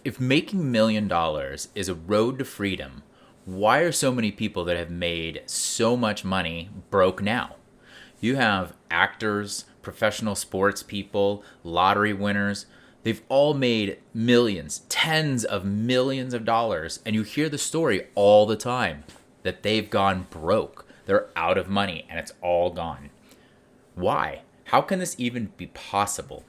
If making $1 million is a road to freedom, why are so many people that have made so much money broke now? You have actors, professional sports people, lottery winners. They've all made millions, tens of millions of dollars, and you hear the story all the time that they've gone broke. They're out of money and it's all gone. Why? How can this even be possible?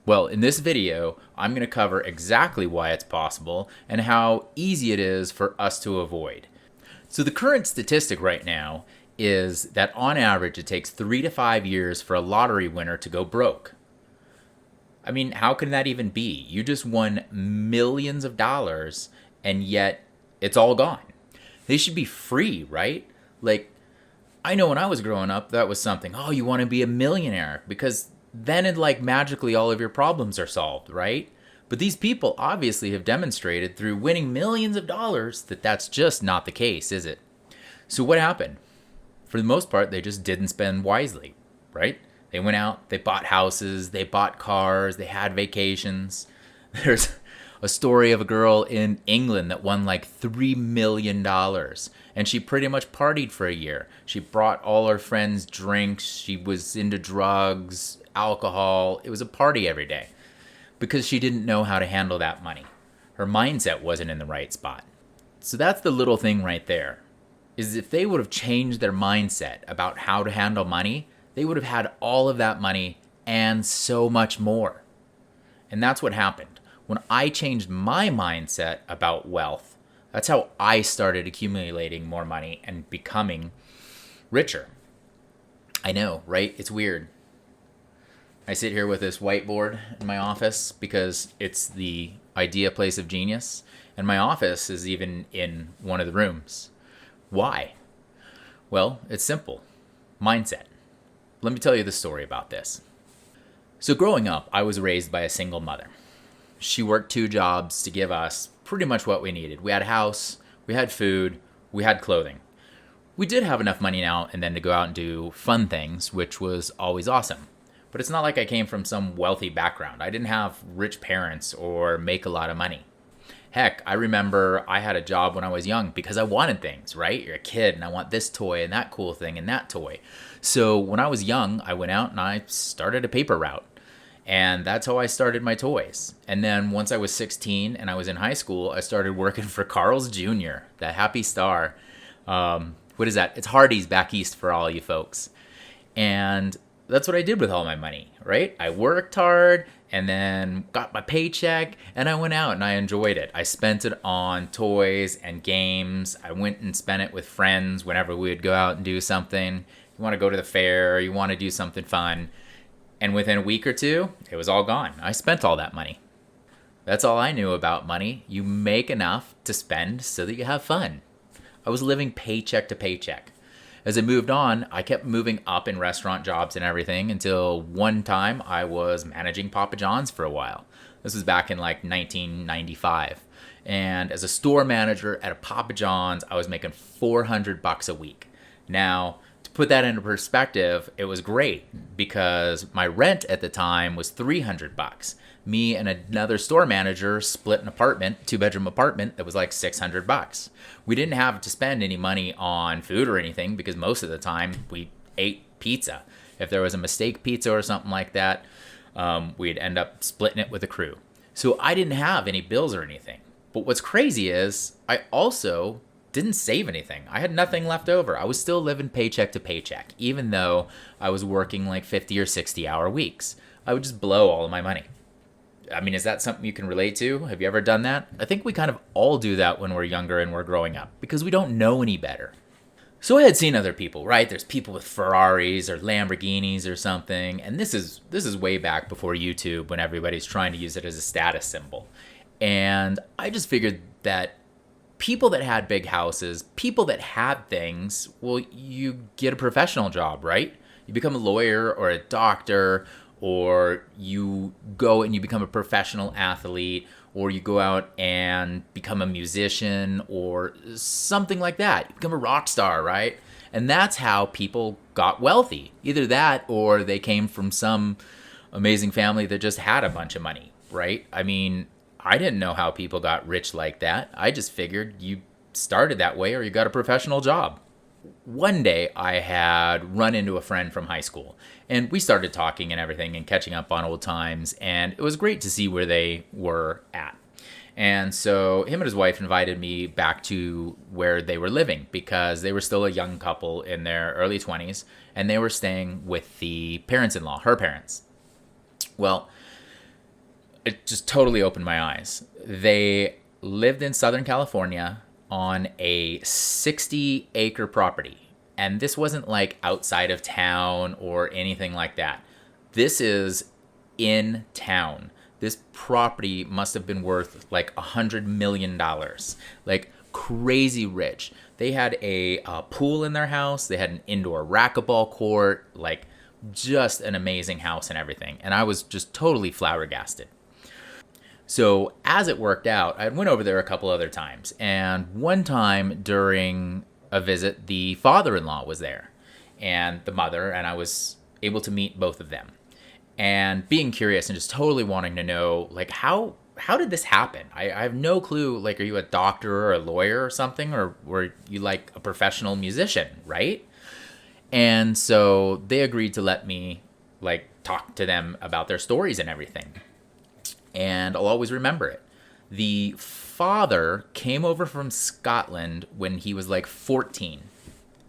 Well, in this video, I'm going to cover exactly why it's possible and how easy it is for us to avoid. So the current statistic right now is that on average it takes 3 to 5 years for a lottery winner to go broke. I mean, how can that even be? You just won millions of dollars and yet it's all gone. They should be free, right? Like, I know when I was growing up, that was something, oh, you want to be a millionaire because then it like magically all of your problems are solved, right? But these people obviously have demonstrated through winning millions of dollars that that's just not the case, is it? So what happened? For the most part, they just didn't spend wisely, right? They went out, they bought houses, they bought cars, they had vacations. There's a story of a girl in England that won like $3 million. And she pretty much partied for a year. She brought all her friends drinks. She was into drugs, alcohol. It was a party every day because she didn't know how to handle that money. Her mindset wasn't in the right spot. So that's the little thing right there, is if they would have changed their mindset about how to handle money, they would have had all of that money and so much more. And that's what happened. When I changed my mindset about wealth, that's how I started accumulating more money and becoming richer. I know, right? It's weird. I sit here with this whiteboard in my office because it's the idea place of genius. And my office is even in one of the rooms. Why? Well, it's simple. Mindset. Let me tell you the story about this. So growing up, I was raised by a single mother. She worked 2 jobs to give us pretty much what we needed. We had a house, we had food, we had clothing. We did have enough money now and then to go out and do fun things, which was always awesome. But it's not like I came from some wealthy background. I didn't have rich parents or make a lot of money. Heck, I remember I had a job when I was young because I wanted things, right? You're a kid and I want this toy and that cool thing and that toy. So when I was young, I went out and I started a paper route. And that's how I started my toys. And then once I was 16 and I was in high school, I started working for Carl's Jr., the Happy Star. What is that? It's Hardee's back east for all you folks. And that's what I did with all my money, right? I worked hard and then got my paycheck and I went out and I enjoyed it. I spent it on toys and games. I went and spent it with friends whenever we would go out and do something. You want to go to the fair, you want to do something fun. And within a week or 2, it was all gone. I spent all that money. That's all I knew about money. You make enough to spend so that you have fun. I was living paycheck to paycheck. As I moved on, I kept moving up in restaurant jobs and everything until one time I was managing Papa John's for a while. This was back in like 1995. And as a store manager at a Papa John's, I was making $400 a week. Now, put that into perspective, it was great because my rent at the time was $300. Me and another store manager split an apartment, 2-bedroom apartment that was like $600. We didn't have to spend any money on food or anything because most of the time we ate pizza. If there was a mistake pizza or something like that, we'd end up splitting it with a crew. So I didn't have any bills or anything. But what's crazy is I also didn't save anything. I had nothing left over. I was still living paycheck to paycheck, even though I was working like 50 or 60-hour weeks. I would just blow all of my money. I mean, is that something you can relate to? Have you ever done that? I think we kind of all do that when we're younger and we're growing up because we don't know any better. So I had seen other people, right? There's people with Ferraris or Lamborghinis or something. And this is way back before YouTube when everybody's trying to use it as a status symbol. And I just figured that people that had big houses, people that had things, well, you get a professional job, right? You become a lawyer or a doctor, or you go and you become a professional athlete, or you go out and become a musician or something like that. You become a rock star, right? And that's how people got wealthy. Either that or they came from some amazing family that just had a bunch of money, right? I mean, I didn't know how people got rich like that. I just figured you started that way or you got a professional job. One day I had run into a friend from high school and we started talking and everything and catching up on old times, and it was great to see where they were at. And so him and his wife invited me back to where they were living because they were still a young couple in their early 20s and they were staying with the parents-in-law, her parents. Well, it just totally opened my eyes. They lived in Southern California on a 60-acre property. And this wasn't like outside of town or anything like that. This is in town. This property must have been worth like $100 million. Like crazy rich. They had a pool in their house. They had an indoor racquetball court. Like just an amazing house and everything. And I was just totally flabbergasted. So as it worked out, I went over there a couple other times. And one time during a visit, the father-in-law was there and the mother, and I was able to meet both of them. And being curious and just totally wanting to know, like, how did this happen? I have no clue. Like, are you a doctor or a lawyer or something? Or were you like a professional musician, right? And so they agreed to let me, like, talk to them about their stories and everything. And I'll always remember it. The father came over from Scotland when he was like 14.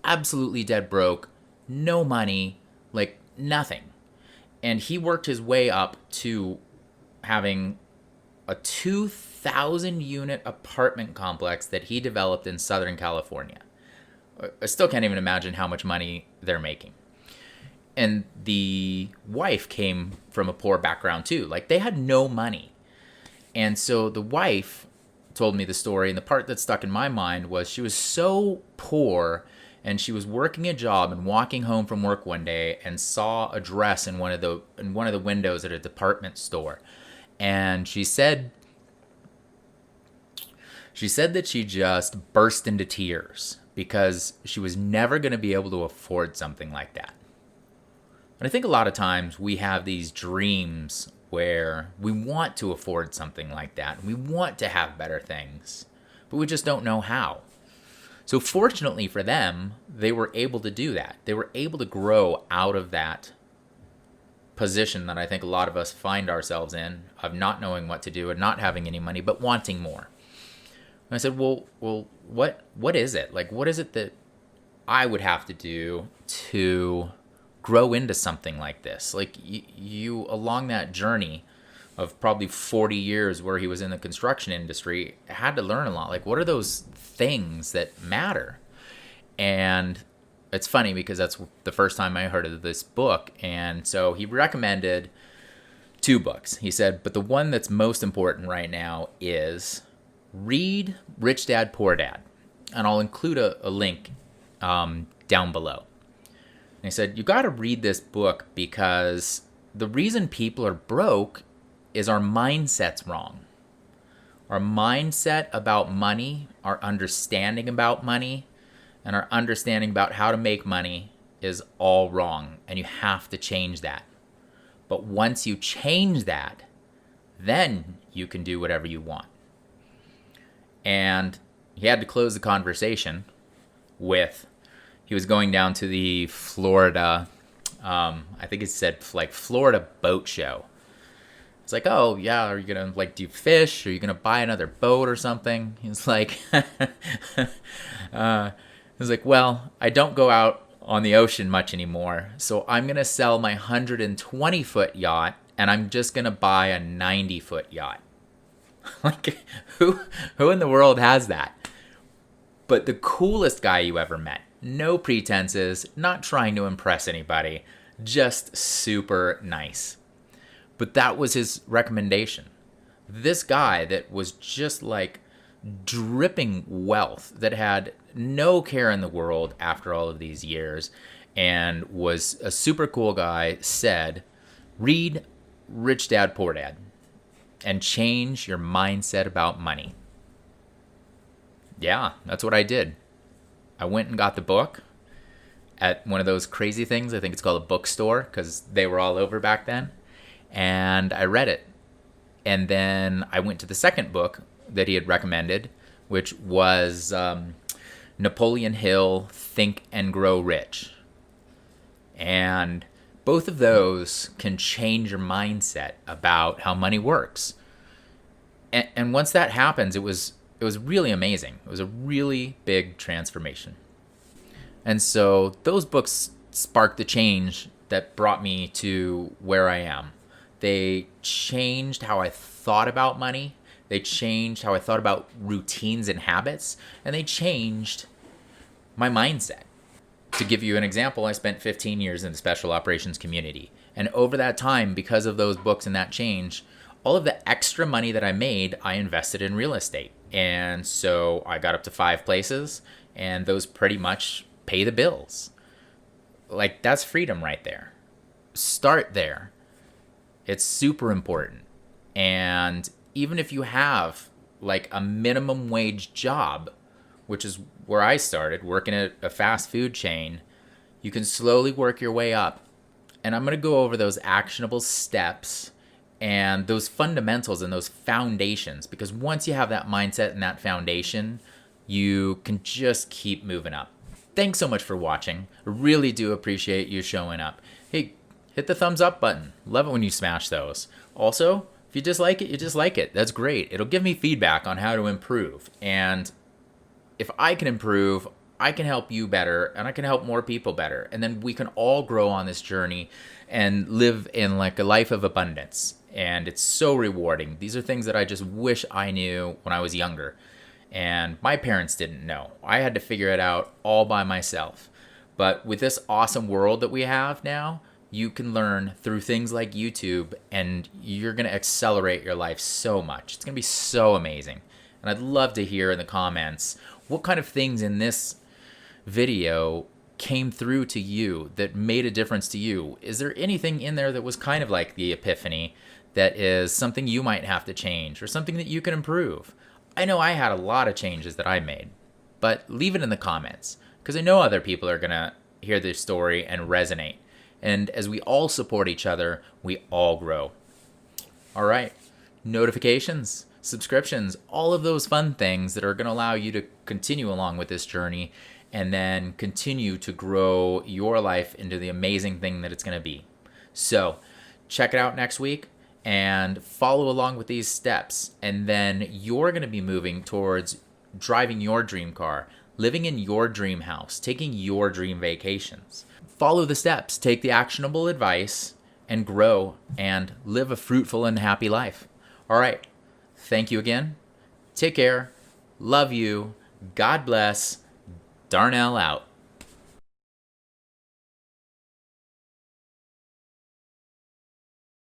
Absolutely dead broke. No money. Like, nothing. And he worked his way up to having a 2,000 unit apartment complex that he developed in Southern California. I still can't even imagine how much money they're making. And the wife came from a poor background too. Like, they had no money. And so the wife told me the story, and the part that stuck in my mind was she was so poor, and she was working a job and walking home from work one day and saw a dress in one of the windows at a department store. And she said that she just burst into tears because she was never going to be able to afford something like that. And I think a lot of times we have these dreams where we want to afford something like that. We want to have better things, but we just don't know how. So fortunately for them, they were able to do that. They were able to grow out of that position that I think a lot of us find ourselves in, of not knowing what to do and not having any money, but wanting more. And I said, well, what is it? Like, what is it that I would have to do to grow into something like this? Like, you along that journey of probably 40 years where he was in the construction industry, had to learn a lot. Like, what are those things that matter? And it's funny because that's the first time I heard of this book. And so he recommended 2 books. He said, but the one that's most important right now is read Rich Dad, Poor Dad. And I'll include a link down below. And he said, you got to read this book because the reason people are broke is our mindset's wrong. Our mindset about money, our understanding about money, and our understanding about how to make money is all wrong. And you have to change that. But once you change that, then you can do whatever you want. And he had to close the conversation with, he was going down to the Florida, I think it said like Florida boat show. It's like, oh yeah, are you gonna like do you fish? Are you gonna buy another boat or something? He's like, well, I don't go out on the ocean much anymore, so I'm gonna sell my 120-foot yacht and I'm just gonna buy a 90-foot yacht. Like, who in the world has that? But the coolest guy you ever met. No pretenses, not trying to impress anybody, just super nice. But that was his recommendation. This guy that was just like dripping wealth, that had no care in the world after all of these years, and was a super cool guy, said, read Rich Dad, Poor Dad, and change your mindset about money. Yeah, that's what I did. I went and got the book at one of those crazy things. I think it's called a bookstore because they were all over back then. And I read it. And then I went to the second book that he had recommended, which was Napoleon Hill, Think and Grow Rich. And both of those can change your mindset about how money works. And once that happens, it was really amazing. It was a really big transformation. And so those books sparked the change that brought me to where I am. They changed how I thought about money. They changed how I thought about routines and habits. And they changed my mindset. To give you an example, I spent 15 years in the special operations community. And over that time, because of those books and that change, all of the extra money that I made, I invested in real estate. And so I got up to 5 places, and those pretty much pay the bills. Like, that's freedom right there. Start there. It's super important. And even if you have like a minimum wage job, which is where I started, working at a fast food chain, you can slowly work your way up. And I'm going to go over those actionable steps and those fundamentals and those foundations, because once you have that mindset and that foundation, you can just keep moving up. Thanks so much for watching. I really do appreciate you showing up. Hey, hit the thumbs up button. Love it when you smash those. Also, if you dislike it, you dislike it. That's great. It'll give me feedback on how to improve. And if I can improve, I can help you better, and I can help more people better. And then we can all grow on this journey and live in like a life of abundance. And it's so rewarding. These are things that I just wish I knew when I was younger. And my parents didn't know. I had to figure it out all by myself. But with this awesome world that we have now, you can learn through things like YouTube, and you're going to accelerate your life so much. It's going to be so amazing. And I'd love to hear in the comments what kind of things in this video came through to you that made a difference to you. Is there anything in there that was kind of like the epiphany that is something you might have to change or something that you can improve? I know I had a lot of changes that I made, but leave it in the comments, because I know other people are going to hear this story and resonate. And as we all support each other, we all grow. All right. Notifications, subscriptions, all of those fun things that are going to allow you to continue along with this journey and then continue to grow your life into the amazing thing that it's going to be. So check it out next week and follow along with these steps. And then you're going to be moving towards driving your dream car, living in your dream house, taking your dream vacations. Follow the steps, take the actionable advice, and grow and live a fruitful and happy life. All right. Thank you again. Take care. Love you. God bless. Darnell out.